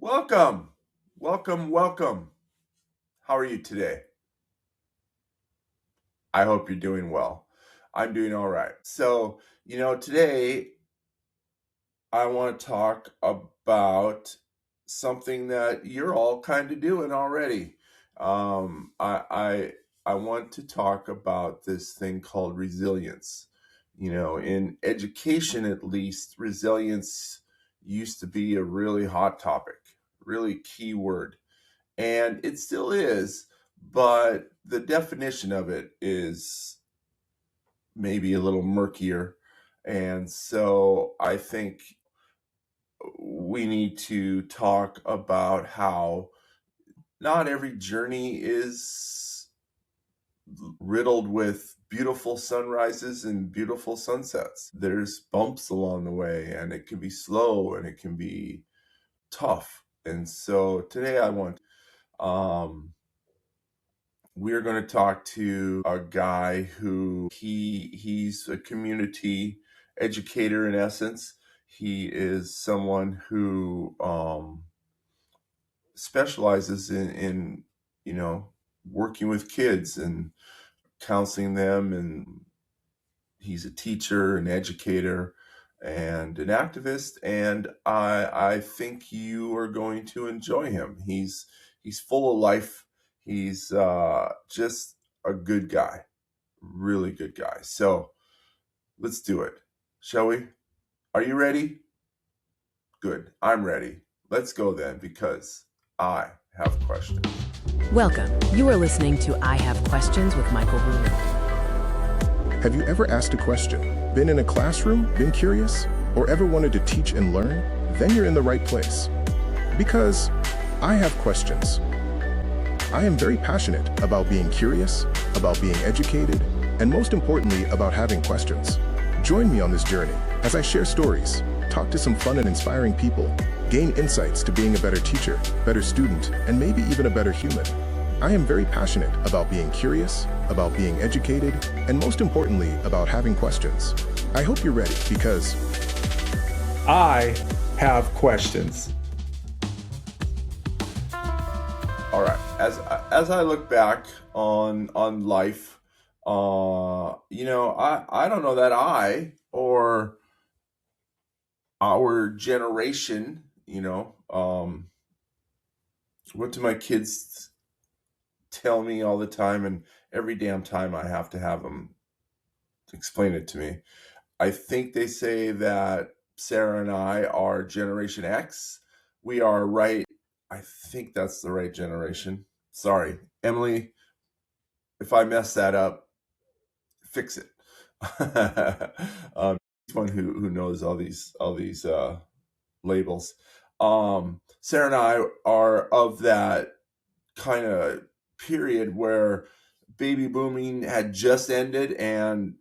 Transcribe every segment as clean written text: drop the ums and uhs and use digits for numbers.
Welcome, welcome. How are you today? I hope you're doing well. I'm doing all right. Today I want to talk about something that you're all kind of doing already. I want to talk about this thing called resilience. In education, at least, resilience used to be a really hot topic, really key word. And it still is, but the definition of it is maybe a little murkier. And so I think we need to talk about how not every journey is riddled with beautiful sunrises and beautiful sunsets. There's bumps along the way, and it can be slow and it can be tough. And so today um, we're going to talk to a guy who he's a community educator in essence. He is someone who specializes in working with kids and counseling them, and he's a teacher, an educator, and an activist. And I think you are going to enjoy him. He's full of life. He's just a good guy, really good guy. So let's do it, shall we? Are you ready? Good. I'm ready. Let's go then, because I have questions. Welcome. You are listening to I Have Questions with Michael Bruner. Have you ever asked a question, been in a classroom, been curious, or ever wanted to teach and learn? Then you're in the right place. Because I have questions. I am very passionate about being curious, about being educated, and most importantly, about having questions. Join me on this journey as I share stories, talk to some fun and inspiring people, gain insights to being a better teacher, better student, and maybe even a better human. I am very passionate about being curious, about being educated, and most importantly, about having questions. I hope you're ready because I have questions. All right. As I look back on life, I don't know that I or our generation, what do my kids tell me all the time, and every damn time I have to have them explain it to me. I think they say that Sarah and I are Generation X. We are right. I think that's the right generation. Sorry, Emily, if I mess that up, fix it. He's one who knows all these labels. Sarah and I are of that kind of period where baby booming had just ended and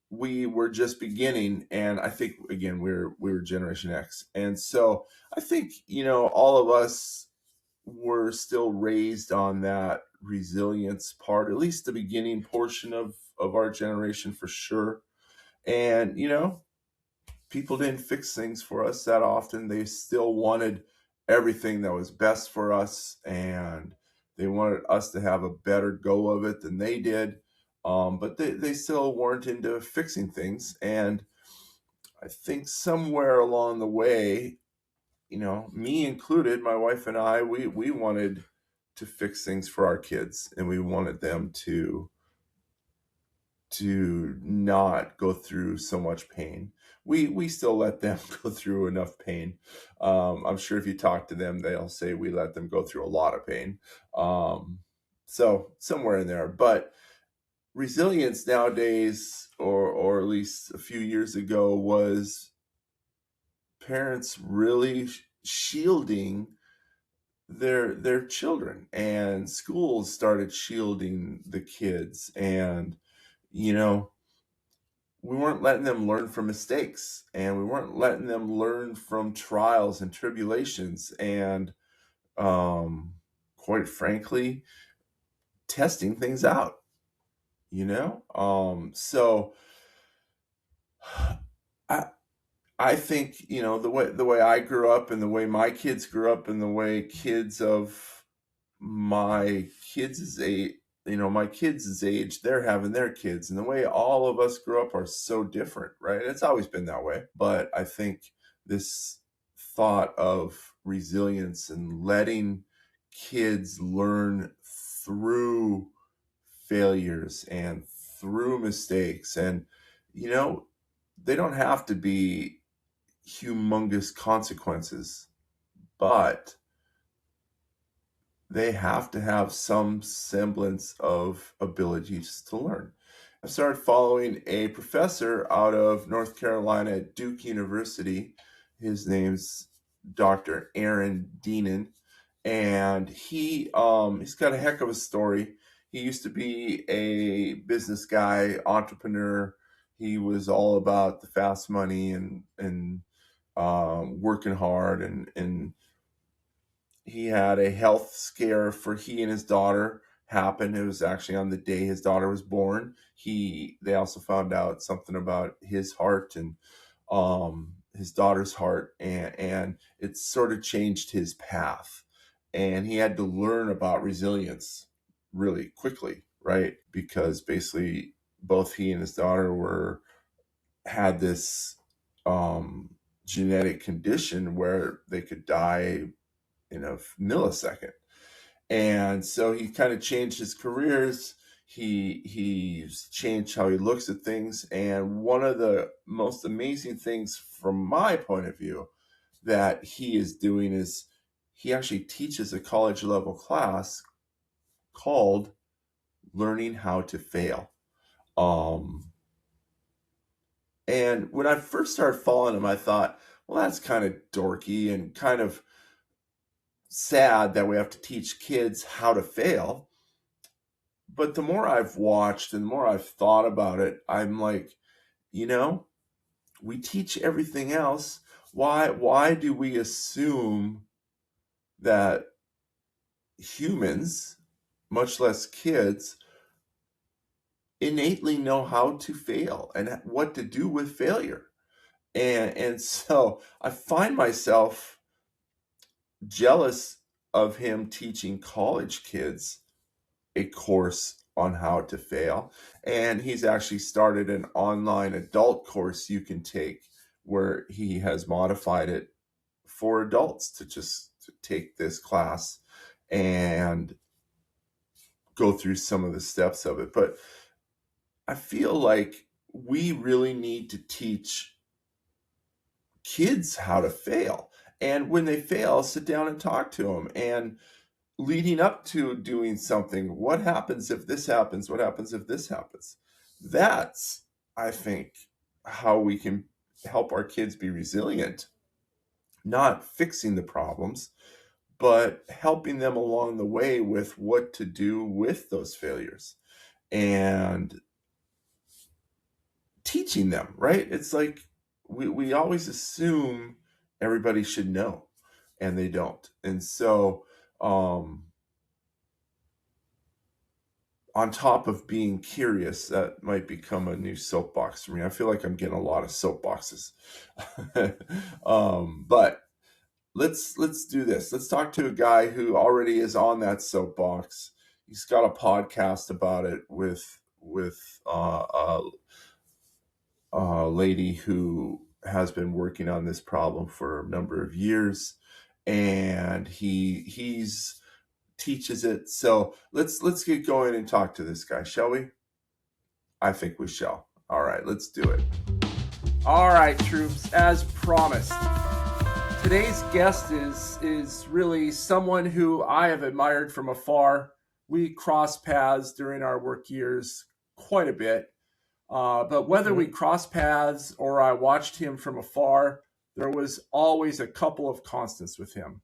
we were just beginning. And I think again we were Generation X, and so I think all of us were still raised on that resilience part, at least the beginning portion of our generation for sure. And people didn't fix things for us that often. They still wanted everything that was best for us, and they wanted us to have a better go of it than they did. But they still weren't into fixing things. And I think somewhere along the way, me included, my wife and I, we wanted to fix things for our kids, and we wanted them to not go through so much pain. We still let them go through enough pain. I'm sure if you talk to them, they'll say we let them go through a lot of pain. So somewhere in there, but resilience nowadays, or at least a few years ago, was parents really shielding their children, and schools started shielding the kids, and we weren't letting them learn from mistakes, and we weren't letting them learn from trials and tribulations, and quite frankly, testing things out. So I I think, the way I grew up and the way my kids grew up and the way kids of my kids' age, my kids' age, they're having their kids, and the way all of us grew up are so different, right? It's always been that way. But I think this thought of resilience and letting kids learn through failures and through mistakes, and they don't have to be humongous consequences, but they have to have some semblance of abilities to learn. I started following a professor out of North Carolina at Duke University. His name's Dr. Aaron Deenan, and he's got a heck of a story. He used to be a business guy, entrepreneur. He was all about the fast money and working hard, and he had a health scare for he and his daughter happen. It was actually on the day his daughter was born. They also found out something about his heart and his daughter's heart, and it sort of changed his path. And he had to learn about resilience really quickly, right? Because basically both he and his daughter had this genetic condition where they could die in a millisecond. And so he kind of changed his careers. He's changed how he looks at things. And one of the most amazing things from my point of view that he is doing is he actually teaches a college level class called Learning How to Fail. And when I first started following him, I thought, well, that's kind of dorky and kind of sad that we have to teach kids how to fail. But the more I've watched and the more I've thought about it, I'm like, we teach everything else. Why do we assume that humans, much less kids, innately know how to fail and what to do with failure? And so I find myself jealous of him teaching college kids a course on how to fail. And he's actually started an online adult course you can take where he has modified it for adults to take this class and go through some of the steps of it. But I feel like we really need to teach kids how to fail. And when they fail, sit down and talk to them. And leading up to doing something, what happens if this happens? What happens if this happens? That's, I think, how we can help our kids be resilient. Not fixing the problems, but helping them along the way with what to do with those failures. And teaching them, right? It's like we always assume everybody should know, and they don't. And so on top of being curious, that might become a new soapbox for me. I feel like I'm getting a lot of soapboxes. But let's do this. Let's talk to a guy who already is on that soapbox. He's got a podcast about it with a lady who has been working on this problem for a number of years, and he's teaches it. So let's get going and talk to this guy, shall we? I think we shall. All right, let's do it. All right, troops, as promised, today's guest is really someone who I have admired from afar. We crossed paths during our work years quite a bit. But whether we crossed paths or I watched him from afar, there was always a couple of constants with him.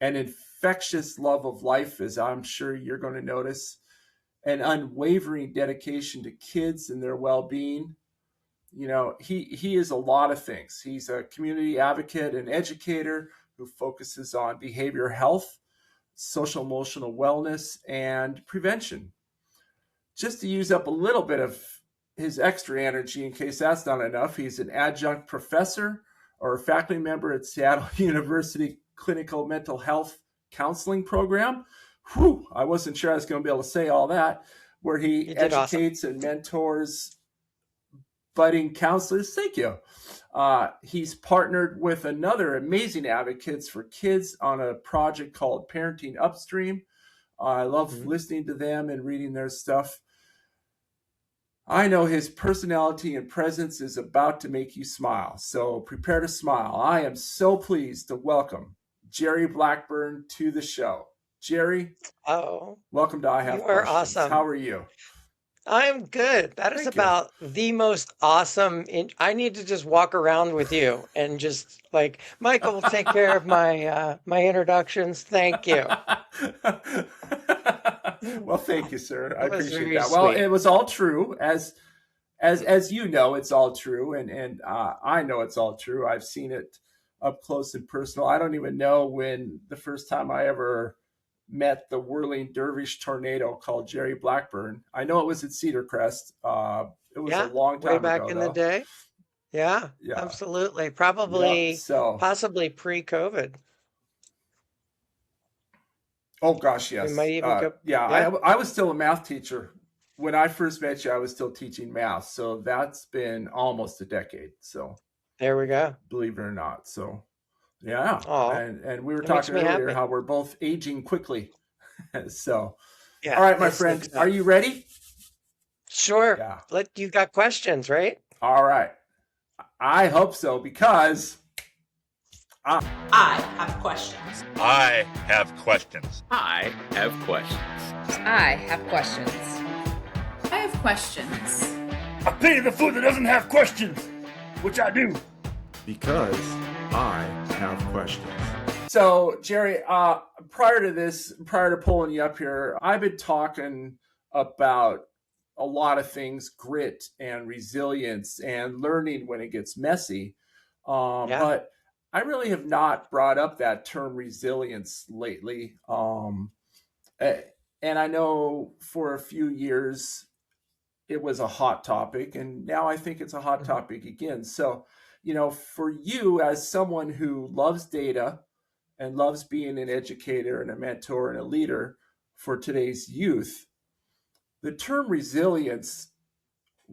An infectious love of life, as I'm sure you're going to notice, an unwavering dedication to kids and their well-being. He is a lot of things. He's a community advocate and educator who focuses on behavioral health, social emotional wellness, and prevention. Just to use up a little bit of his extra energy, in case that's not enough, he's an adjunct professor or a faculty member at Seattle University Clinical Mental Health Counseling Program. Whew, I wasn't sure I was going to be able to say all that, where he You did awesome. educates and mentors budding counselors. Thank you. He's partnered with another amazing advocates for kids on a project called Parenting Upstream. I love listening to them and reading their stuff. I know his personality and presence is about to make you smile, so prepare to smile. I am so pleased to welcome Jerry Blackburn to the show. Jerry, welcome to I Have You are Questions. awesome. How are you? I'm good. That is Thank you. about the most awesome. I need to just walk around with you and just like Michael will take care of my my introductions. Thank you. Well, thank you, sir. I That was appreciate very that. Well, sweet. it was all true, as you know, it's all true, and I know it's all true. I've seen it up close and personal. I don't even know when the first time I ever met the whirling dervish tornado called Jerry Blackburn. I know it was at Cedar Crest. It was a Yeah, long way time back ago, in the though. day. Yeah, Yeah. absolutely. Yep. Probably, So, possibly pre-COVID. oh gosh, We yes. might even go. Yeah, Yeah, I was still a math teacher. When I first met you, I was still teaching math. So that's been almost a decade. So there we go. believe it or not. So yeah. Oh, And we were that makes talking me earlier happy. how we're both aging quickly. So, Yeah, all right, my it's friend, it's are you ready? sure. Yeah. You got questions, right? All right. I hope so, because I have questions. I have questions. I have questions. I have questions. I have questions. I pity the fool that doesn't have questions, which I do. Because I have questions. So, Jerry, prior to pulling you up here, I've been talking about a lot of things, grit and resilience and learning when it gets messy. Yeah. But I really have not brought up that term resilience lately. And I know for a few years it was a hot topic, and now I think it's a hot topic again. So, for you as someone who loves data and loves being an educator and a mentor and a leader for today's youth, the term resilience,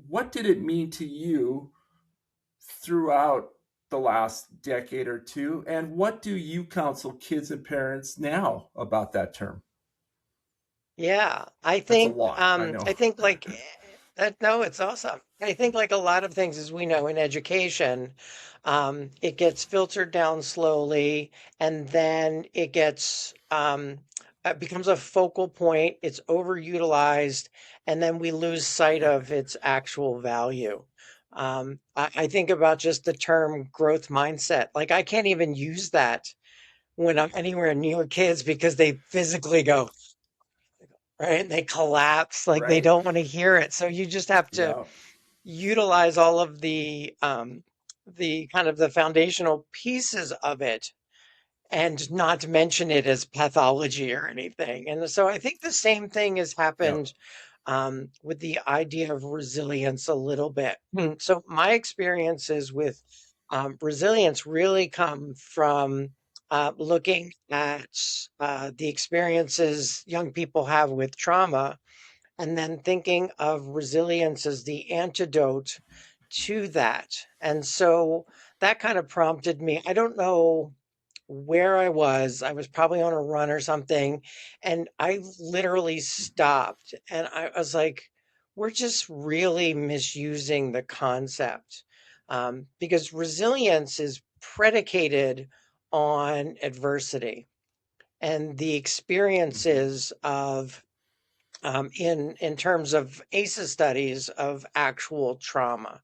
what did it mean to you throughout the last decade or two? And what do you counsel kids and parents now about that term? Yeah, I That's a think lot, I know. I think like that. No, it's awesome. I think like a lot of things, as we know in education, it gets filtered down slowly, and then it gets it becomes a focal point. It's overutilized, and then we lose sight of its actual value. I think about just the term growth mindset. Like I can't even use that when I'm anywhere near kids because they physically go, right? They collapse, like they Right. don't want to hear it. So you just have to Yeah. utilize all of the kind of the foundational pieces of it and not mention it as pathology or anything. And so I think the same thing has Yep. happened with the idea of resilience a little bit. So my experiences with resilience really come from looking at the experiences young people have with trauma, and then thinking of resilience as the antidote to that. And so that kind of prompted me. I don't know where I was. I was probably on a run or something. And I literally stopped and I was like, we're just really misusing the concept, because resilience is predicated on adversity and the experiences of in terms of ACEs studies of actual trauma.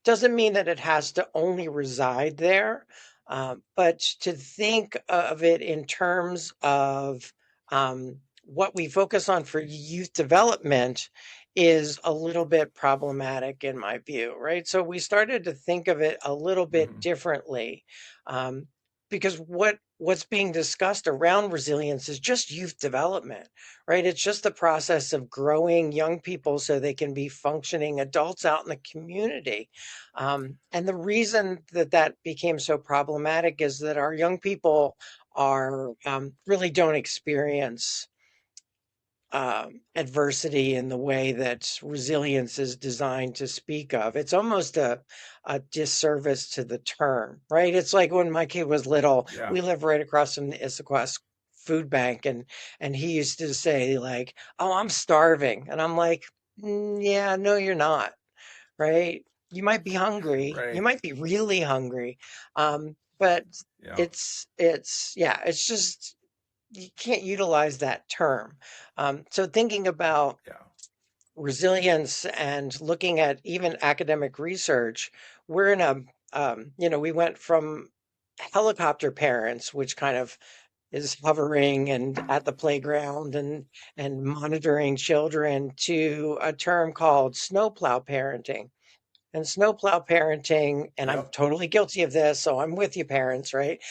Doesn't mean that it has to only reside there, but to think of it in terms of what we focus on for youth development is a little bit problematic in my view, right? So we started to think of it a little bit Mhm. differently, because what what's being discussed around resilience is just youth development, right? It's just the process of growing young people so they can be functioning adults out in the community. And the reason that that became so problematic is that our young people are really don't experience adversity in the way that resilience is designed to speak of. It's almost a disservice to the term, right? It's like when my kid was little, Yeah. we live right across from the Issaquah food bank, and he used to say like, "Oh, I'm starving," and I'm like, "Yeah, no, you're not, right? You might be hungry, you Right. might be really hungry, but Yeah. it's just you can't utilize that term." So thinking about Yeah. resilience and looking at even academic research, we're in we went from helicopter parents, which kind of is hovering and at the playground and monitoring children, to a term called snowplow parenting. And snowplow parenting, and I'm Yep. totally guilty of this, so I'm with you, parents, right?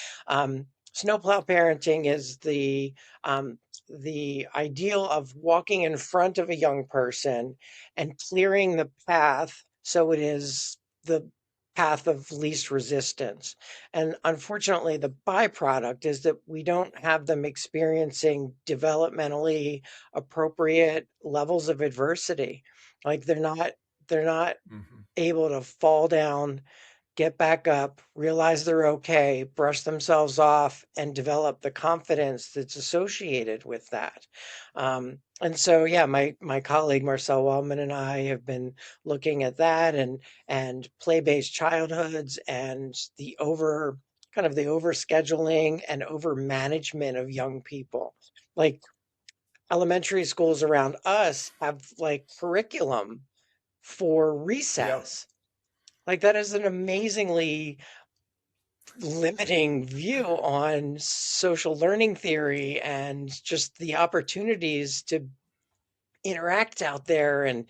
Snowplow parenting is the ideal of walking in front of a young person and clearing the path so it is the path of least resistance. And unfortunately, the byproduct is that we don't have them experiencing developmentally appropriate levels of adversity. Like they're not Hmm. able to fall down, get back up, realize they're okay, brush themselves off, and develop the confidence that's associated with that. And so, yeah, my colleague Marcel Wellman and I have been looking at that and play-based childhoods and the over scheduling and over management of young people. Like elementary schools around us have like curriculum for Yep. recess. Like that is an amazingly limiting view on social learning theory and just the opportunities to interact out there and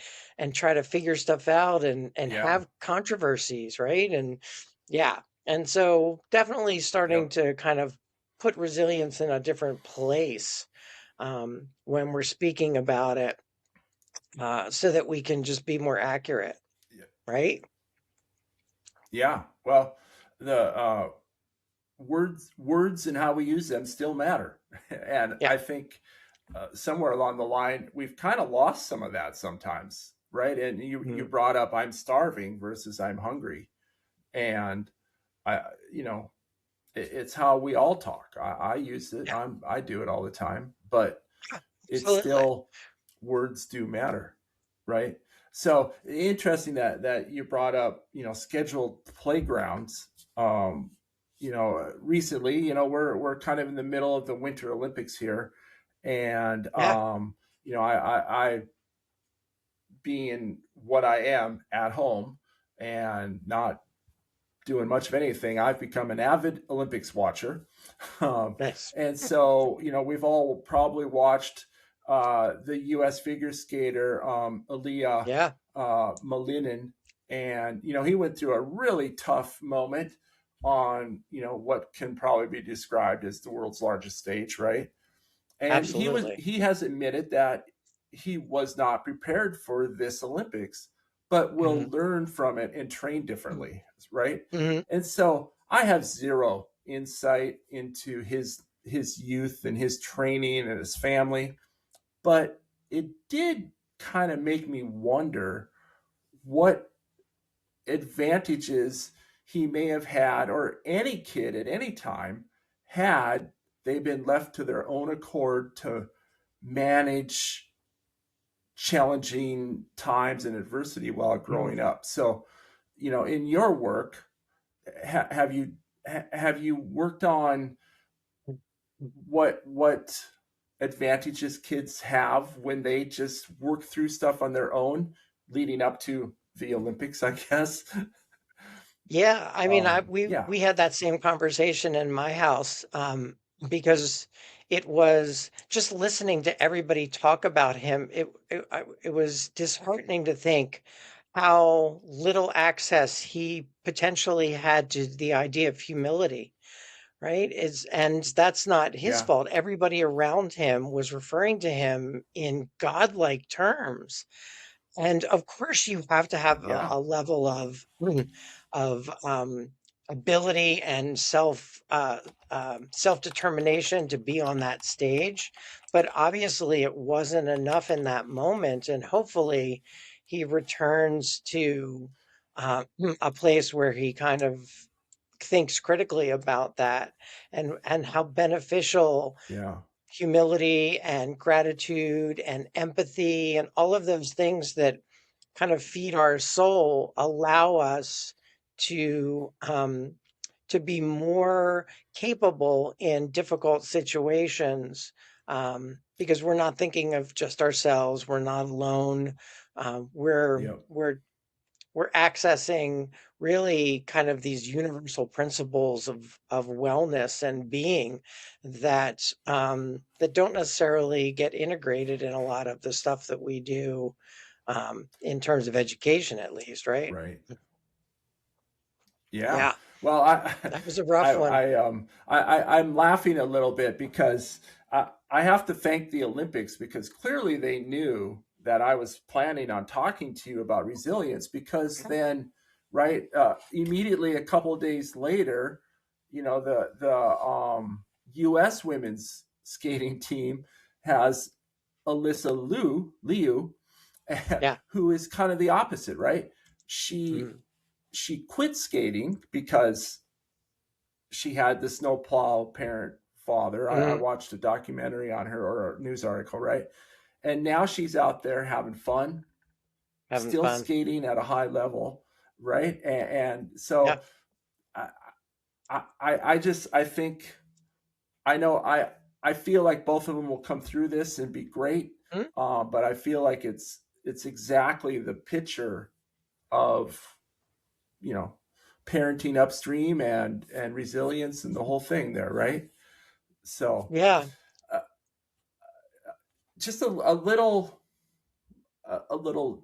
try to figure stuff out and Yeah. have controversies, right? And yeah. And so definitely starting Yep. to kind of put resilience in a different place when we're speaking about it, so that we can just be more accurate, Yeah. right? Yeah. Well, the words and how we use them still matter, and Yeah. I think somewhere along the line we've kind of lost some of that sometimes, right? And you Mhm. brought up "I'm starving" versus "I'm hungry," and I you know it's how we all talk. I use it. Yeah. I do it all the time, but it's Absolutely. still words do matter, right? So interesting that you brought up scheduled playgrounds. Recently, we're kind of in the middle of the Winter Olympics here, and Yeah. I being what I am at home and not doing much of anything, I've become an avid Olympics watcher. Um, Nice. and so, we've all probably watched the U.S. figure skater, Ilya Yeah. Malinin. And, he went through a really tough moment on, what can probably be described as the world's largest stage, right? And Absolutely. he has admitted that he was not prepared for this Olympics, but will Mhm. learn from it and train differently, right? Mhm. And so I have zero insight into his youth and his training and his family, but it did kind of make me wonder what advantages he may have had, or any kid at any time had they been left to their own accord to manage challenging times and adversity while Mhm. growing up. So, in your work, have you worked on what advantages kids have when they just work through stuff on their own leading up to the Olympics, I guess? Yeah, I mean, Yeah. we had that same conversation in my house, because it was just listening to everybody talk about him. It was disheartening to think how little access he potentially had to the idea of humility, right? And that's not his Yeah. fault. Everybody around him was referring to him in godlike terms. And of course, you have to have Yeah. a level of of ability and self determination to be on that stage. But obviously, it wasn't enough in that moment. And hopefully, he returns to a place where he kind of thinks critically about that and how beneficial Yeah. humility and gratitude and empathy and all of those things that kind of feed our soul allow us to be more capable in difficult situations, because we're not thinking of just ourselves. We're not alone. We're Yep. we're accessing really kind of these universal principles of wellness and being that don't necessarily get integrated in a lot of the stuff that we do, in terms of education, at least, right? Right. Yeah. Yeah, Well, that was a rough one. I'm laughing a little bit because I have to thank the Olympics because clearly they knew that I was planning on talking to you about resilience because then, right, immediately a couple of days later, the U.S. women's skating team has Alyssa Liu, Yeah. who is kind of the opposite, right? She Mm. she quit skating because she had the snowplow parent father. I Mhm. watched a documentary on her or a news article, right? And now she's out there having fun, Having still fun. skating at a high level, right? And so Yeah. I think I feel like both of them will come through this and be great. Mhm. But I feel like it's exactly the picture of parenting upstream and resilience and the whole thing there, right? So Yeah. just a little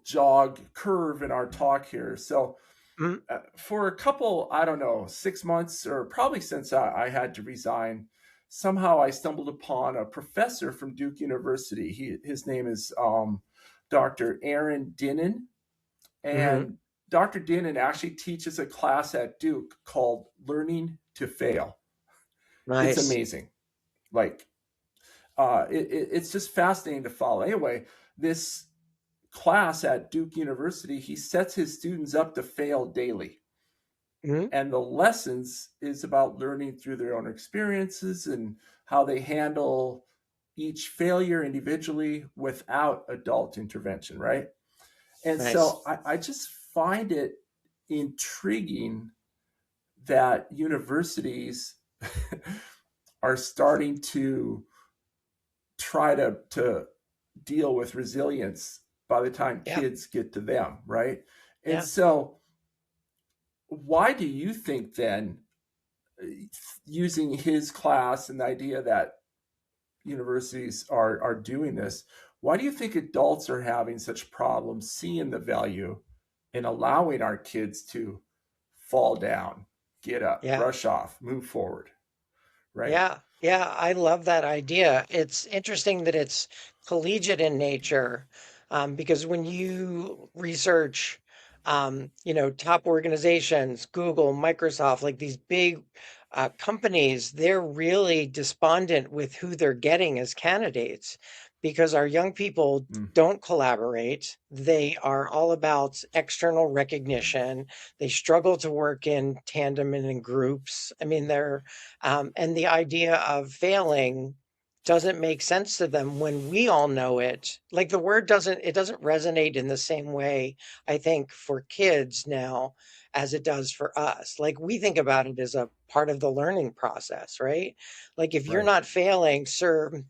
jog curve in our talk here. So Mhm. for a couple, I don't know, 6 months or probably since I had to resign, somehow I stumbled upon a professor from Duke University. His name is Dr. Aaron Dinnan. Mhm. And Dr. Dinnan actually teaches a class at Duke called Learning to Fail. It's Nice. amazing. Like, it's just fascinating to follow. Anyway, this class at Duke University, he sets his students up to fail daily. Mhm. And the lessons is about learning through their own experiences and how they handle each failure individually without adult intervention, right? And Nice. so I just find it intriguing that universities are starting to try to deal with resilience by the time Yeah. kids get to them, right? And Yeah. so why do you think then, using his class and the idea that universities are doing this, why do you think adults are having such problems seeing the value in allowing our kids to fall down, get up, Yeah. brush off, move forward, right? Yeah. Yeah. I love that idea. It's interesting that it's collegiate in nature, because when you research, top organizations, Google, Microsoft, like these big companies, they're really despondent with who they're getting as candidates because our young people Mm. don't collaborate. They are all about external recognition. They struggle to work in tandem and in groups. I mean, and the idea of failing doesn't make sense to them when we all know it. Like the word doesn't resonate in the same way, I think, for kids now as it does for us. Like we think about it as a part of the learning process, right? Like if you're Right. not failing, Sir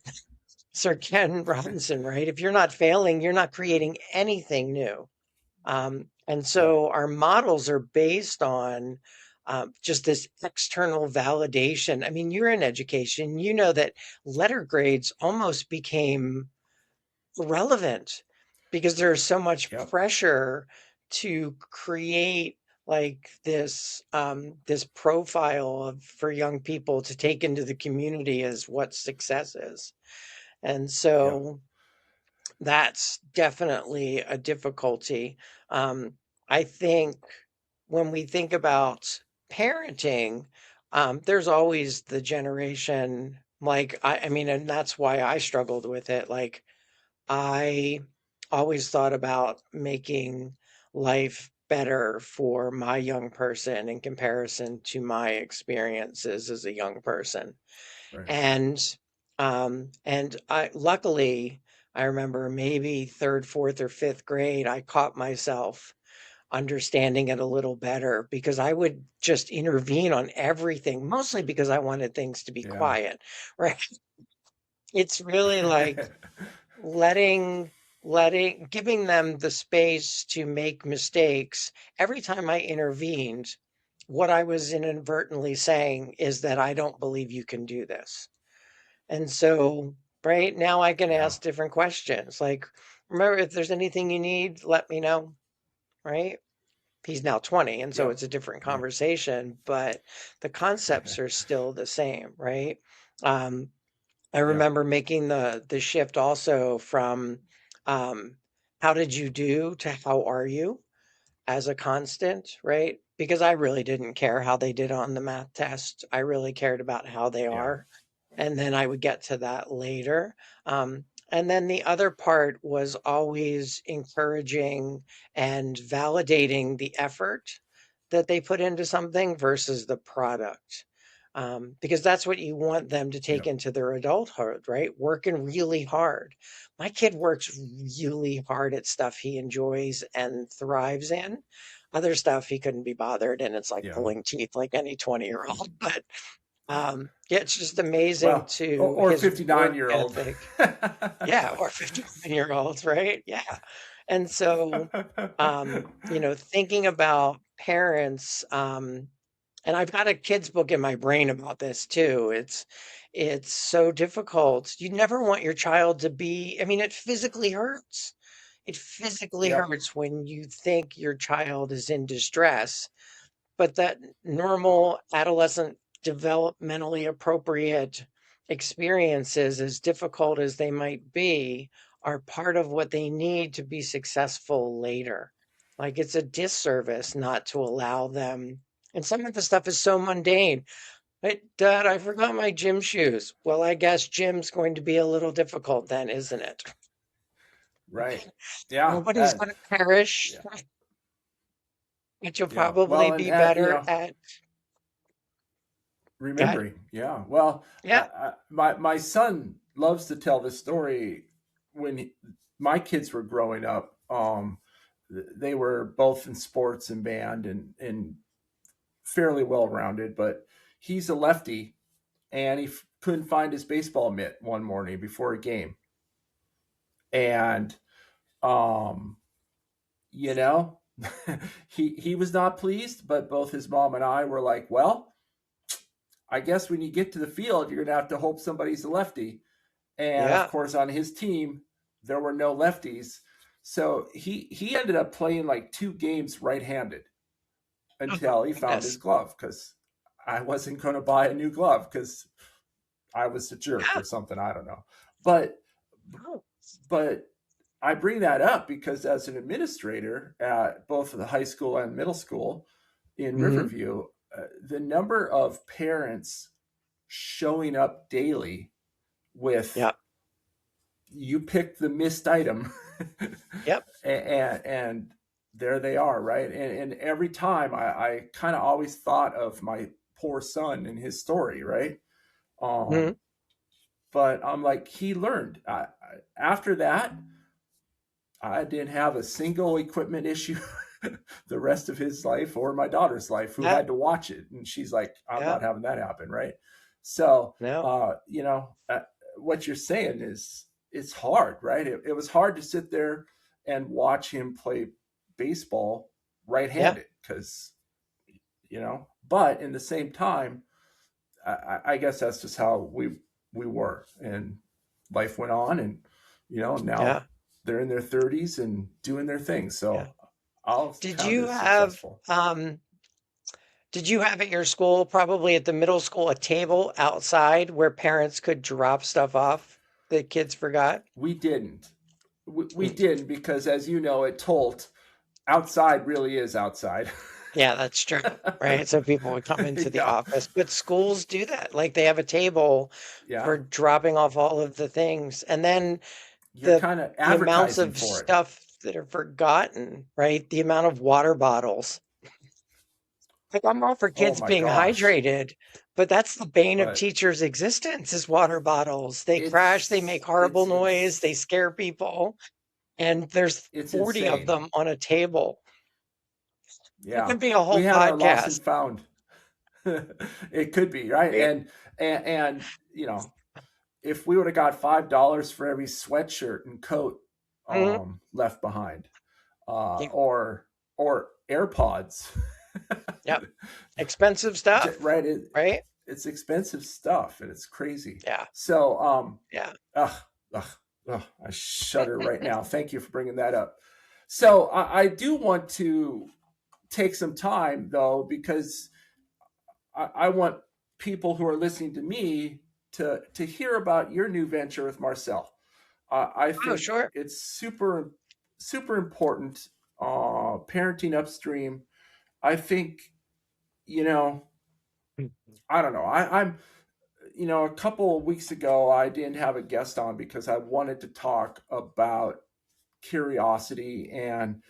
Ken Robinson, right? If you're not failing, you're not creating anything new. And so our models are based on just this external validation. I mean, you're in education, you know that letter grades almost became irrelevant because there's so much Yep. pressure to create like this profile for young people to take into the community as what success is. And Yeah. so that's definitely a difficulty. I think when we think about parenting, there's always the generation, like, I mean, and that's why I struggled with it. Like, I always thought about making life better for my young person in comparison to my experiences as a young person. Right. And I luckily I remember maybe third, fourth, or fifth grade, I caught myself understanding it a little better because I would just intervene on everything, mostly because I wanted things to be Yeah. quiet, right? It's really like giving them the space to make mistakes. Every time I intervened, what I was inadvertently saying is that I don't believe you can do this. And so, right now I can Yeah. ask different questions. Like, remember, if there's anything you need, let me know, right? He's now 20, and so Yep. it's a different Right. conversation, but the concepts are still the same, right? I Yeah. remember making the shift also from how did you do to how are you as a constant, right? Because I really didn't care how they did on the math test. I really cared about how they Yeah. are. And then I would get to that later. And then the other part was always encouraging and validating the effort that they put into something versus the product. Because that's what you want them to take Yep. into their adulthood, right? Working really hard. My kid works really hard at stuff he enjoys and thrives in. Other stuff he couldn't be bothered, and it's like Yeah. pulling teeth like any 20-year-old. But yeah, it's just amazing Well, to or his work 59-year-old. ethic. Yeah, or 51-year-olds, right? Yeah. And so, thinking about parents, and I've got a kid's book in my brain about this too. It's so difficult. You never want your child to be, I mean, it physically hurts. It physically Yep. hurts when you think your child is in distress, but that normal adolescent developmentally appropriate experiences, as difficult as they might be, are part of what they need to be successful later. Like, it's a disservice not to allow them. And some of the stuff is so mundane. Hey, Dad, I forgot my gym shoes. Well, I guess gym's going to be a little difficult then, isn't it? Right. Yeah. Nobody's going to perish, Yeah. but you'll Yeah. probably Well, and be better at that. remembering. Yeah. Well, Yeah. my son loves to tell this story. When my kids were growing up, they were both in sports and band and fairly well rounded, but he's a lefty and he couldn't find his baseball mitt one morning before a game. And, um, you know, he was not pleased, but both his mom and I were like, well, I guess when you get to the field, you're going to have to hope somebody's a lefty. And Yeah. of course, on his team, there were no lefties. So he ended up playing like 2 games right-handed until he found his Goodness. glove, because I wasn't going to buy a new glove because I was a jerk Yeah. or something. I don't know. But Oh. I bring that up because as an administrator at both the high school and middle school in Mhm. Riverview, the number of parents showing up daily with Yep. you picked the missed item. Yep. and there they are, right? And every time I kind of always thought of my poor son and his story, right? Mhm. But I'm like, he learned. After that, I didn't have a single equipment issue the rest of his life or my daughter's life, who Yeah. had to watch it. And she's like, I'm Yeah. not having that happen, right? So, No. what you're saying is it's hard, right? It was hard to sit there and watch him play baseball right-handed because, but in the same time, I guess that's just how we were, and life went on, and now Yeah. they're in their 30s and doing their thing. So Yeah. I'll Did count you it as have successful. did you have at your school, probably at the middle school, a table outside where parents could drop stuff off that kids forgot? We didn't. We Mm. didn't because, as you know, at Tolt, outside really is outside. Yeah, that's true, right? So people would come into the Yeah. office, but schools do that. Like they have a table for Yeah. dropping off all of the things. And then You're the kind of the amounts advertising of for it. stuff that are forgotten, right? The amount of water bottles. Like I'm all for Oh kids my being gosh. hydrated, but that's the bane of But teachers' existence is water bottles. They crash, they make horrible noise, they scare people, and there's it's 40 of insane. them on a table. It Yeah. could be a We whole had our lost and podcast. found. It could be, right? Right? And you know, if we would have got $5 for every sweatshirt and coat Mhm. left behind, Yeah. or AirPods, Yep. Expensive stuff, right? right? It's expensive stuff and it's crazy. Yeah. So Yeah. ugh, ugh, ugh, I shudder right now. Thank you for bringing that up. So I do want to take some time though, because I want people who are listening to me to hear about your new venture with Marcel. I Oh, think sure. it's super important. Parenting upstream. I think, you know, I don't know. I'm a couple of weeks ago, I didn't have a guest on because I wanted to talk about curiosity. And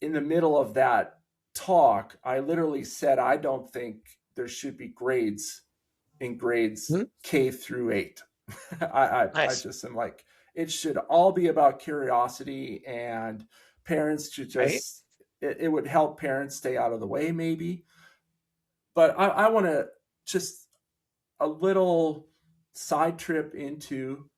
in the middle of that talk, I literally said, I don't think there should be grades in grades Mhm. K through 8. I Nice. just am like, it should all be about curiosity, and parents should Right? just, it would help parents stay out of the way, maybe. But I want to just a little side trip into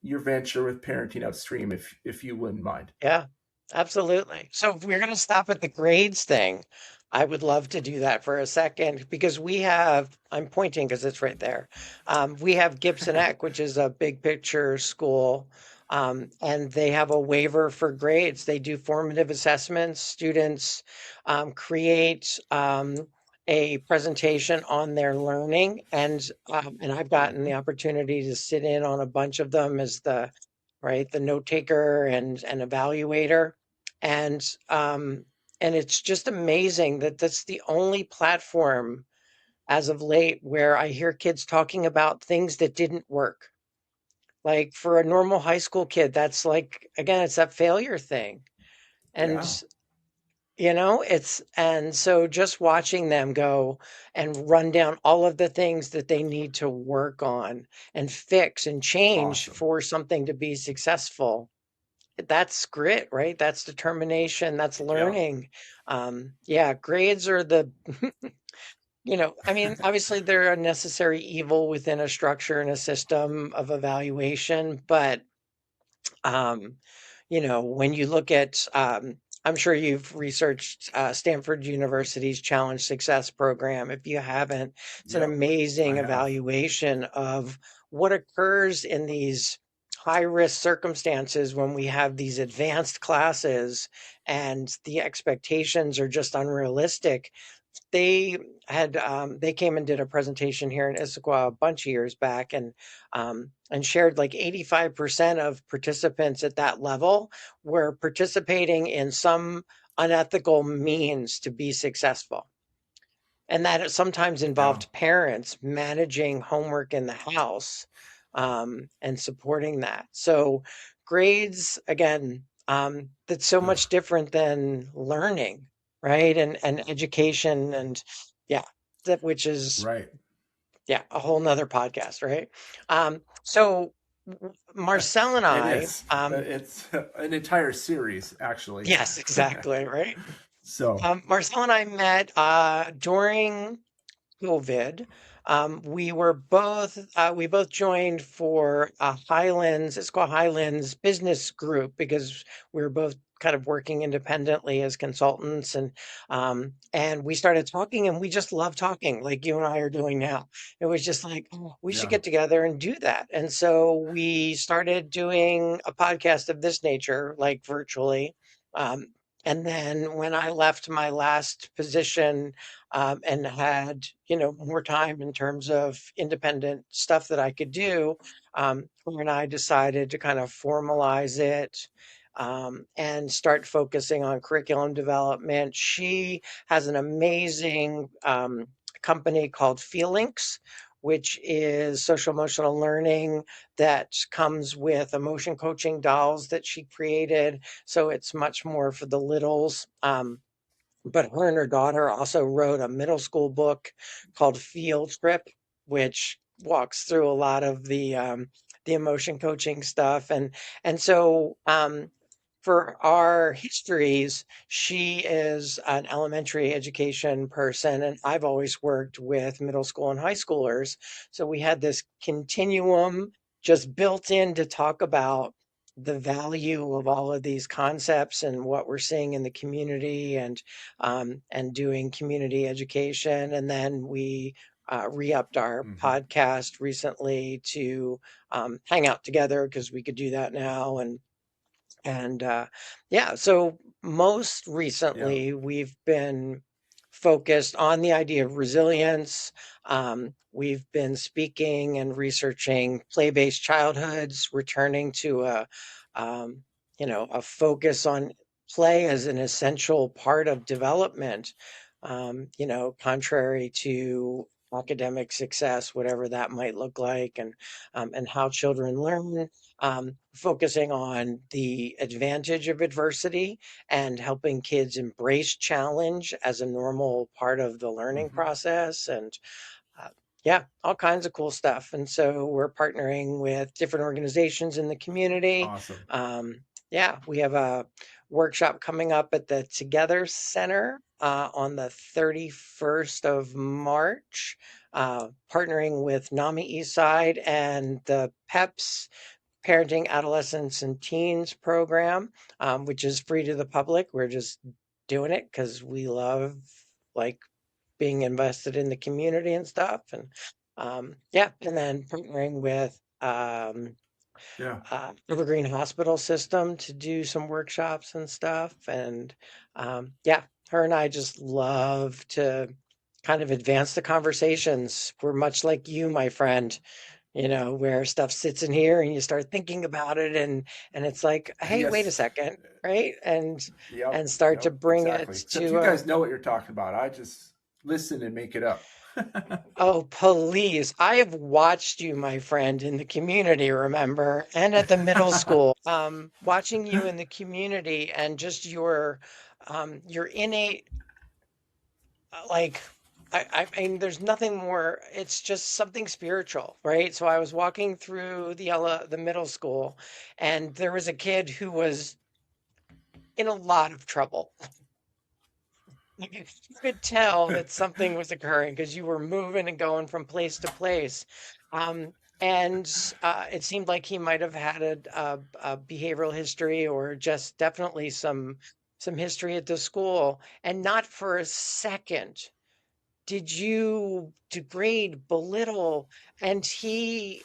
your venture with Parenting Upstream, if you wouldn't mind. Yeah, absolutely. So if we're going to stop at the grades thing, I would love to do that for a second because I'm pointing because it's right there. We have Gibson Eck, which is a big picture school, and they have a waiver for grades. They do formative assessments. Students create a presentation on their learning, and I've gotten the opportunity to sit in on a bunch of them as the note taker and an evaluator. And and it's just amazing that that's the only platform as of late where I hear kids talking about things that didn't work. Like for a normal high school kid, that's like, again, it's that failure thing. And Yeah. and so just watching them go and run down all of the things that they need to work on and fix and change Awesome. for something to be successful. That's grit, right? That's determination, that's Yeah. learning. Yeah, grades are I mean, obviously they're a necessary evil within a structure and a system of evaluation, but when you look at, I'm sure you've researched Stanford University's Challenge Success program. If you haven't, it's an Yep. I amazing have. evaluation of what occurs in these high risk circumstances when we have these advanced classes and the expectations are just unrealistic. They came and did a presentation here in Issaquah a bunch of years back and shared like 85% of participants at that level were participating in some unethical means to be successful. And that it sometimes Yeah. involved parents managing homework in the house and supporting that. So grades, again, that's so much different than learning, right? And education and yeah, which is Right. a whole nother podcast, right? So Marcel and It I, is. It's an entire series, actually. yes, exactly, right? So Marcel and I met during COVID. We both joined for Highlands. It's called Highlands Business Group because we were both kind of working independently as consultants, and we started talking, and we just love talking, like you and I are doing now. It was just like, oh, we should yeah. get together and do that, and so we started doing a podcast of this nature, like virtually. Um, And then when I left my last position and had, more time in terms of independent stuff that I could do, her and I decided to kind of formalize it and start focusing on curriculum development. She has an amazing company called Feelinks, which is social emotional learning that comes with emotion coaching dolls that she created. So it's much more for the littles. But her and her daughter also wrote a middle school book called Field Trip, which walks through a lot of the emotion coaching stuff. And so for our histories, she is an elementary education person, and I've always worked with middle school and high schoolers. So we had this continuum just built in to talk about the value of all of these concepts and what we're seeing in the community and doing community education. And then we re-upped our podcast recently to hang out together because we could do that now. And yeah, so most recently we've been focused on the idea of resilience. We've been speaking and researching play-based childhoods, returning to a focus on play as an essential part of development. Contrary to academic success, whatever that might look like, and how children learn. Focusing on the advantage of adversity and helping kids embrace challenge as a normal part of the learning process. And yeah, all kinds of cool stuff. And so we're partnering with different organizations in the community. Awesome. Yeah, we have a workshop coming up at the Together Center on the 31st of March, partnering with NAMI Eastside and the PEPS Parenting Adolescents and Teens program, which is free to the public. We're just doing it because we love being invested in the community and stuff. And and then partnering with Evergreen Hospital System to do some workshops and stuff. And her and I just love to kind of advance the conversations. We're much like you, my friend, where stuff sits in here and you start thinking about it and it's like, hey, wait a second, right? And start to bring it to Except you guys know what you're talking about. I just listen and make it up. Oh, please. I have watched you, my friend, in the community, remember? And at the middle school. Watching you in the community and just your innate, I mean, there's nothing more. It's just something spiritual, right? So I was walking through the middle school, and there was a kid who was in a lot of trouble. You could tell that something was occurring because you were moving and going from place to place. And it seemed like he might have had a behavioral history or just definitely some history at the school. And not for a second did you degrade, belittle. And he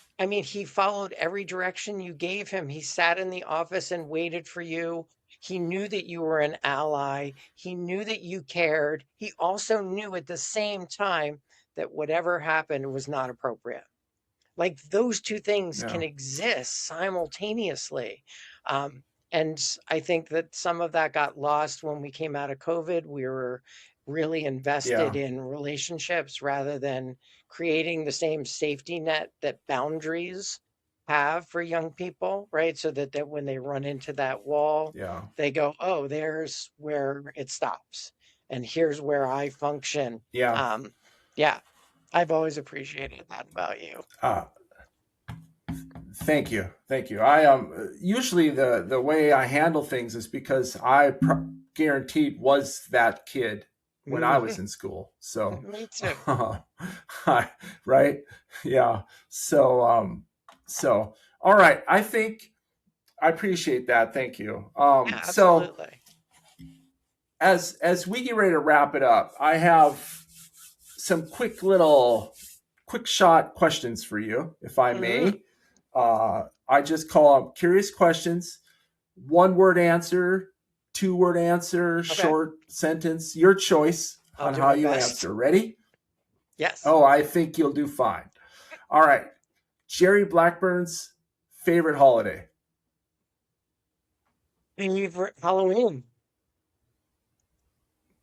followed every direction you gave him. He sat in the office and waited for you. He knew that you were an ally. He knew that you cared. He also knew at the same time that whatever happened was not appropriate. Like those two things can exist simultaneously. And I think that some of that got lost when we came out of COVID. We were really invested in relationships rather than creating the same safety net that boundaries have for young people, right? So that when they run into that wall, they go, oh, there's where it stops. And here's where I function. I've always appreciated that about you. Thank you. I usually the way I handle things is because I guaranteed was that kid when I was in school. So me too. Right? Yeah. So all right. I think I appreciate that. Thank you. Absolutely. So as we get ready to wrap it up, I have some quick shot questions for you, if I may. I just call them curious questions, 1-word answer, 2-word answer, short sentence, your choice I'll on do how my you best. answer. Ready? Yes. Oh, I think you'll do fine. All right. Jerry Blackburn's favorite holiday. Favorite Halloween.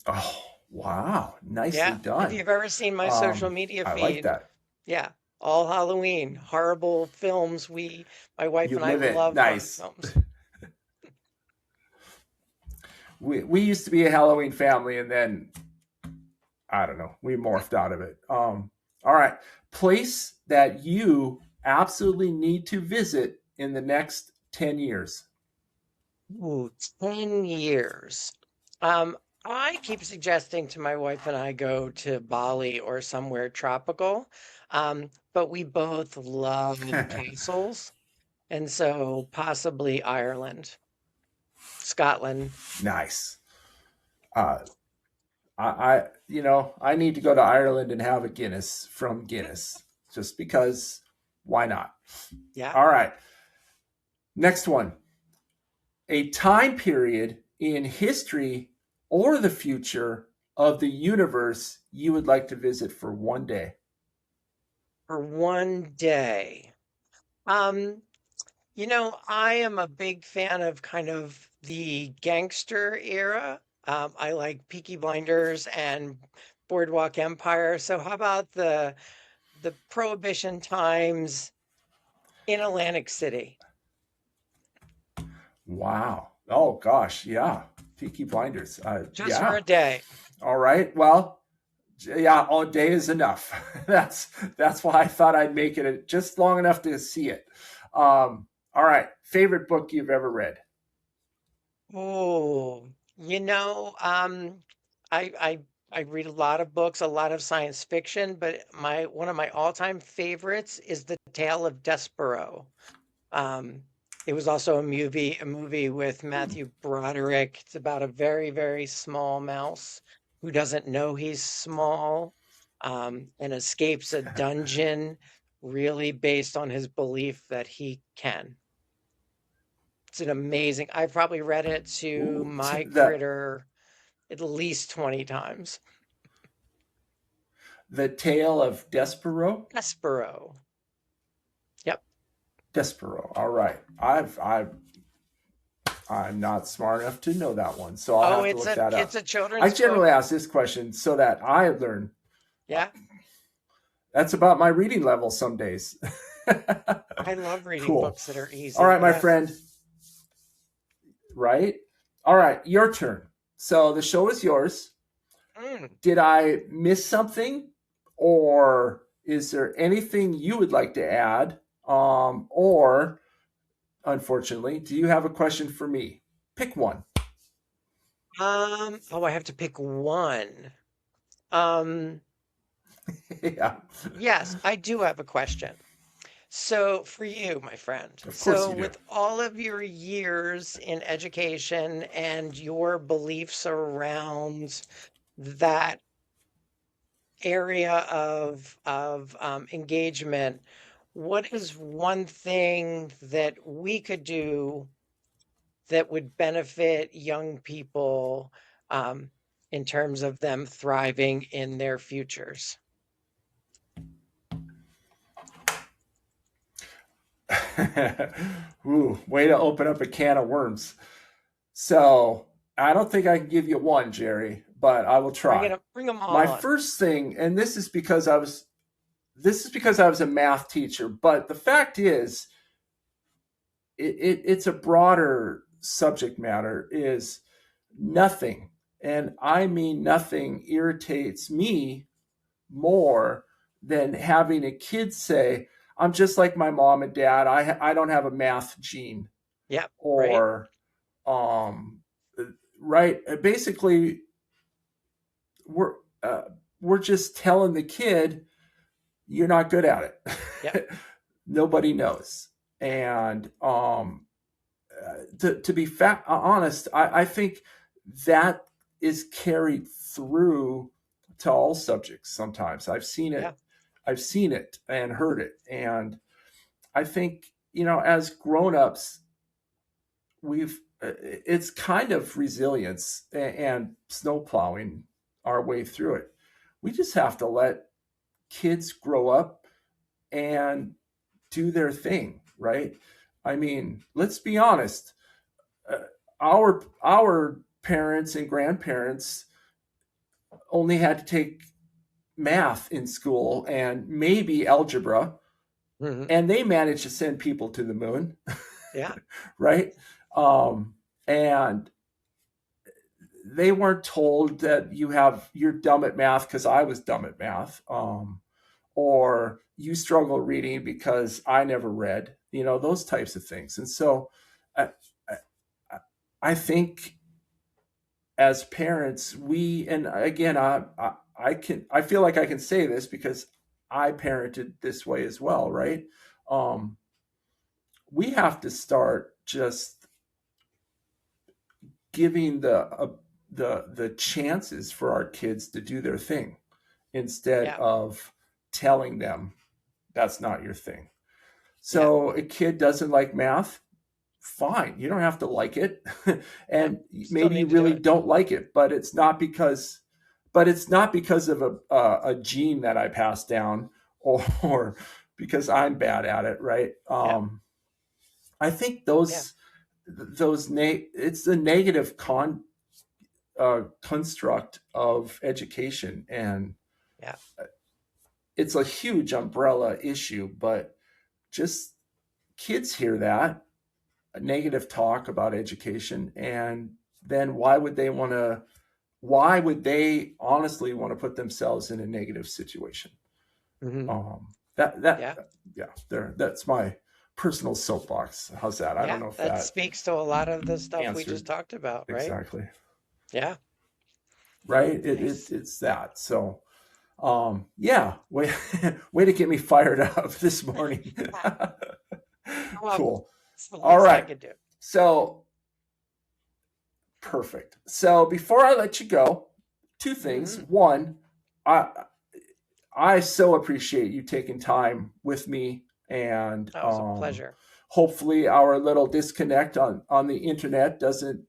Oh, wow. Nicely Yeah. done. If you've ever seen my social media feed, I like that. yeah, all Halloween, horrible films. My wife You and I live it. love Nice. horror films. We used to be a Halloween family, and then I don't know, we morphed out of it. All right. Place that you absolutely need to visit in the next 10 years. Ooh, 10 years. I keep suggesting to my wife and I go to Bali or somewhere tropical. But we both love castles. And so possibly Ireland, Scotland. Nice. I need to go to Ireland and have a Guinness from Guinness just because why not? Yeah. All right. Next one. A time period in history or the future of the universe you would like to visit for one day. For one day. I am a big fan of kind of the gangster era. I like Peaky Blinders and Boardwalk Empire. So how about the Prohibition times in Atlantic City? Wow. Oh gosh, yeah. Peaky Blinders. Just for a day. All right. Well, yeah, a day is enough. That's why I thought I'd make it just long enough to see it. All right. Favorite book you've ever read? Oh, I read a lot of books, a lot of science fiction, but one of my all-time favorites is The Tale of Despero. It was also a movie with Matthew Broderick. It's about a very, very small mouse who doesn't know he's small, and escapes a dungeon, really based on his belief that he can. It's an amazing. I've probably read it to my critter at least 20 times. The Tale of Despero? Despero. Yep. Despero. All right. I'm not smart enough to know that one, so I'll have to look that up. It's a children's I generally book. ask this question so that I learn. Yeah. That's about my reading level some days. I love reading books that are easy. All right, my friend. Right? All right, your turn. So the show is yours. Did I miss something? Or is there anything you would like to add? Or, unfortunately, do you have a question for me? Pick one. I have to pick one. Yeah. Yes, I do have a question. So for you, my friend, Of course you do. with all of your years in education and your beliefs around that area of engagement, what is one thing that we could do that would benefit young people in terms of them thriving in their futures? Ooh, way to open up a can of worms. So I don't think I can give you one, Jerry, but I will try. Bring them all My on. first thing, and this is because I was a math teacher, but the fact is, it's a broader subject matter, is nothing, and I mean nothing, irritates me more than having a kid say, I'm just like my mom and dad. I don't have a math gene. Yep. Or, right. Basically, we're just telling the kid, you're not good at it. Yep. Nobody knows. And to be honest, I think that is carried through to all subjects. Sometimes I've seen it. Yeah. I've seen it and heard it. And I think, as grown-ups, we've it's kind of resilience and snow plowing our way through it. We just have to let kids grow up and do their thing, right? I mean, let's be honest. Our parents and grandparents only had to take math in school and maybe algebra, and they managed to send people to the moon. Yeah. Right. And they weren't told that you're dumb at math because I was dumb at math, or you struggle reading because I never read, those types of things. And so I think as parents, and again, I feel like I can say this because I parented this way as well, right? We have to start just giving the chances for our kids to do their thing instead of telling them that's not your thing. So a kid doesn't like math, fine. You don't have to like it. And maybe you really don't like it, but it's not because of a gene that I passed down or because I'm bad at it, right? I think it's the negative construct of education, and it's a huge umbrella issue, but just kids hear that negative talk about education, and then why would they honestly want to put themselves in a negative situation? That's my personal soapbox. How's that? I don't know if that speaks to a lot of the stuff we just talked about, right? Exactly. Yeah. Right. Nice. It's that. So, way to get me fired up this morning. Cool. All right. So perfect. So before I let you go, two things. One, I so appreciate you taking time with me, and that was a pleasure. Hopefully our little disconnect on the internet doesn't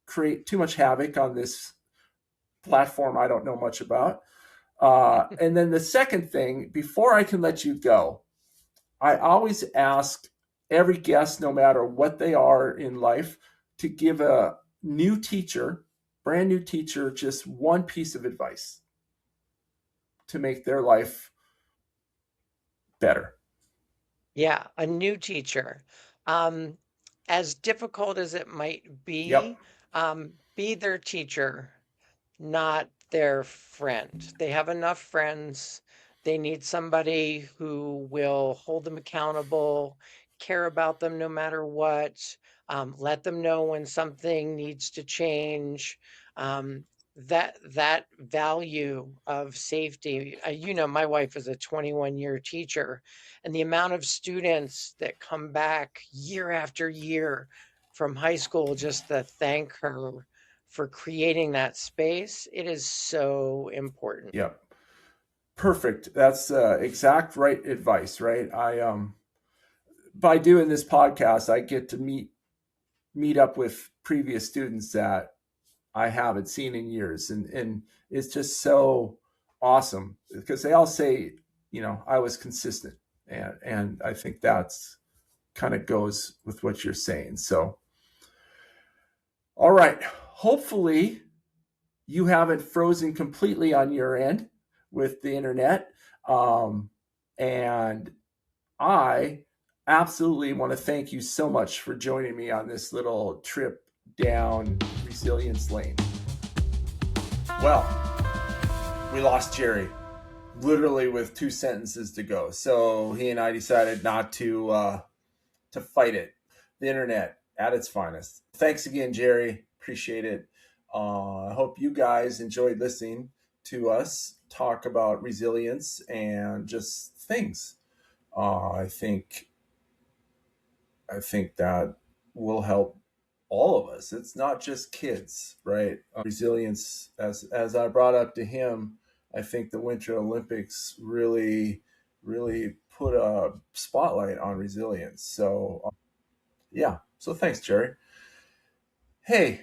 create too much havoc on this platform I don't know much about. And then the second thing, before I can let you go, I always ask every guest, no matter what they are in life, to give a brand new teacher, just one piece of advice to make their life better. Yeah, a new teacher. As difficult as it might be, be their teacher, not their friend. They have enough friends. They need somebody who will hold them accountable, care about them no matter what, let them know when something needs to change. That value of safety. My wife is a 21-year teacher, and the amount of students that come back year after year from high school just to thank her for creating that space, it is so important. Yep. Perfect. That's exact right advice, right? I by doing this podcast, I get to meet up with previous students that I haven't seen in years, and it's just so awesome because they all say, I was consistent, and I think that's kind of goes with what you're saying. So, all right, hopefully you haven't frozen completely on your end with the internet, and I absolutely want to thank you so much for joining me on this little trip down resilience lane. Well, we lost Jerry literally with 2 sentences to go, so he and I decided not to fight it. The internet at its finest. Thanks again, Jerry. Appreciate it. I hope you guys enjoyed listening to us talk about resilience and just things. I think that will help all of us. It's not just kids, right? Resilience, as I brought up to him, I think the Winter Olympics really, really put a spotlight on resilience. So, So thanks, Jerry. hey,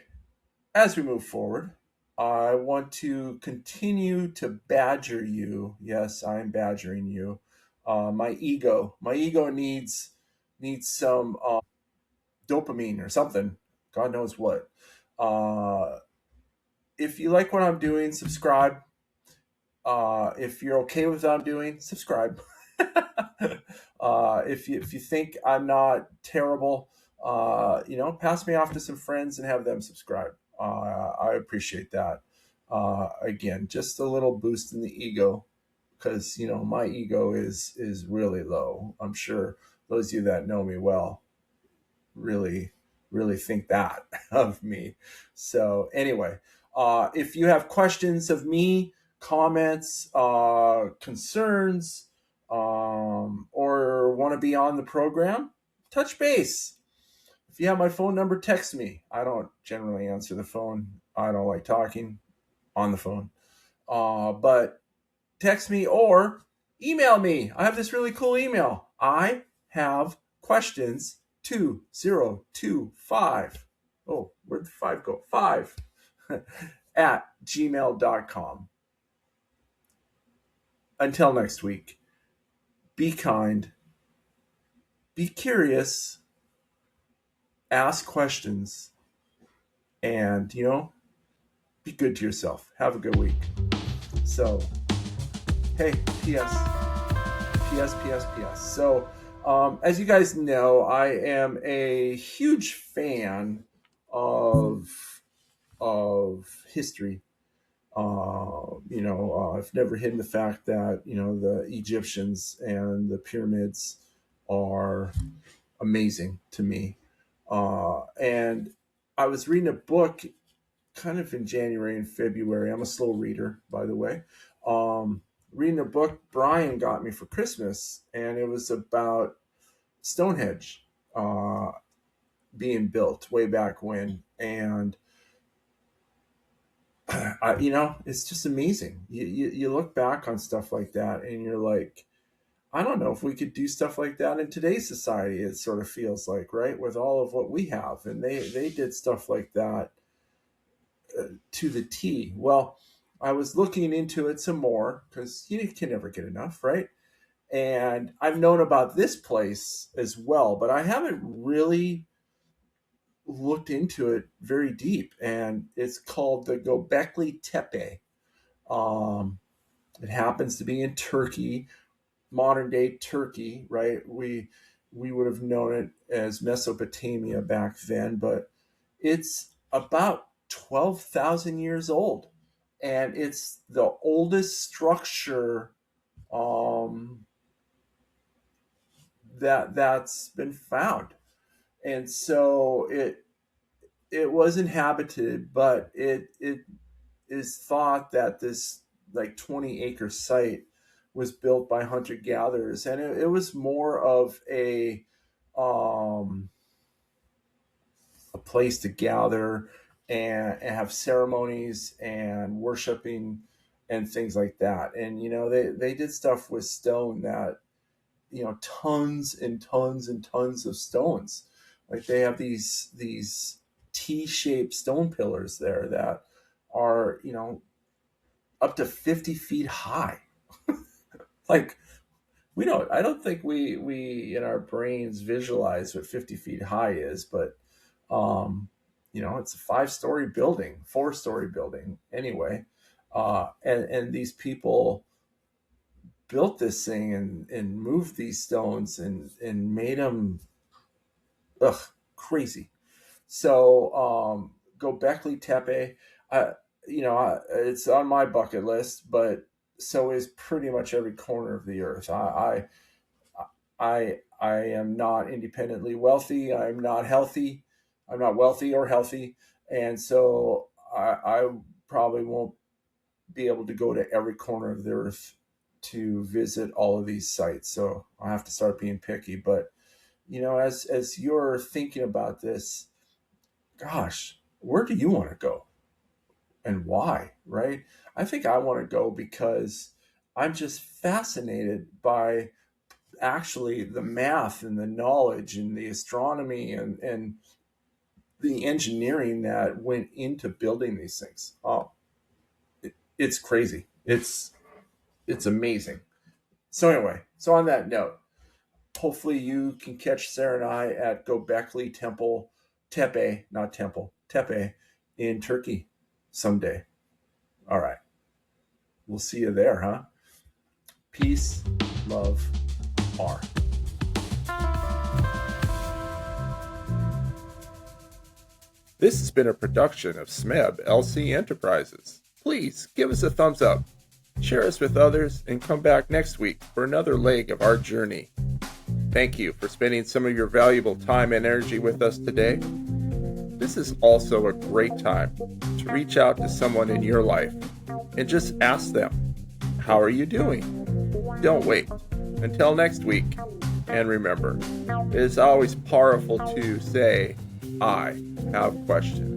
as we move forward, I want to continue to badger you. Yes, I'm badgering you. My ego needs some dopamine or something. God knows what. If you like what I'm doing, subscribe. If you're okay with what I'm doing, subscribe. If you think I'm not terrible, pass me off to some friends and have them subscribe. I appreciate that. Again, just a little boost in the ego, because my ego is really low. I'm sure those of you that know me well really think that of me. So anyway, if you have questions of me, comments, concerns, or want to be on the program, touch base. If you have my phone number, text me. I don't generally answer the phone. I don't like talking on the phone. But text me or email me. I have this really cool email. I have questions 2025. Oh, where'd the 5 go? 5 at gmail.com. Until next week, be kind, be curious, ask questions, and, be good to yourself. Have a good week. So, hey, P.S. So, as you guys know, I am a huge fan of history. I've never hidden the fact that the Egyptians and the pyramids are amazing to me. And I was reading a book kind of in January and February. I'm a slow reader, by the way. Reading a book Brian got me for Christmas, and it was about Stonehenge being built way back when. And it's just amazing. You look back on stuff like that and you're like, I don't know if we could do stuff like that in today's society. It sort of feels like, right, with all of what we have. And they did stuff like that to the T. Well, I was looking into it some more because you can never get enough, right? And I've known about this place as well, but I haven't really looked into it very deep. And it's called the Göbekli Tepe. It happens to be in Turkey, modern day Turkey, right? We would have known it as Mesopotamia back then, but it's about 12,000 years old, and it's the oldest structure that's been found. And so it was inhabited, but it is thought that this like 20-acre site was built by hunter-gatherers, and it was more of a place to gather and have ceremonies and worshiping and things like that. And they did stuff with stone that tons and tons and tons of stones. Like they have these T-shaped stone pillars there that are up to 50 feet high. Like I don't think we in our brains visualize what 50 feet high is, but it's a 5-story building, 4-story building anyway. And these people built this thing and moved these stones and made them crazy. So Göbekli Tepe, it's on my bucket list, but so is pretty much every corner of the earth. I am not independently wealthy. I'm not healthy. I'm not wealthy or healthy, and so I probably won't be able to go to every corner of the earth to visit all of these sites. So I have to start being picky. But as you're thinking about this, gosh, where do you want to go and why? Right? I think I want to go because I'm just fascinated by actually the math and the knowledge and the astronomy and the engineering that went into building these things. It's crazy. It's amazing. So anyway, so on that note, hopefully you can catch Sarah and I at Göbekli Tepe in Turkey someday. All right. We'll see you there, huh? Peace, love, R. This has been a production of SMEB LC Enterprises. Please give us a thumbs up, share us with others, and come back next week for another leg of our journey. Thank you for spending some of your valuable time and energy with us today. This is also a great time to reach out to someone in your life and just ask them, how are you doing? Don't wait until next week. And remember, it is always powerful to say, I have questions.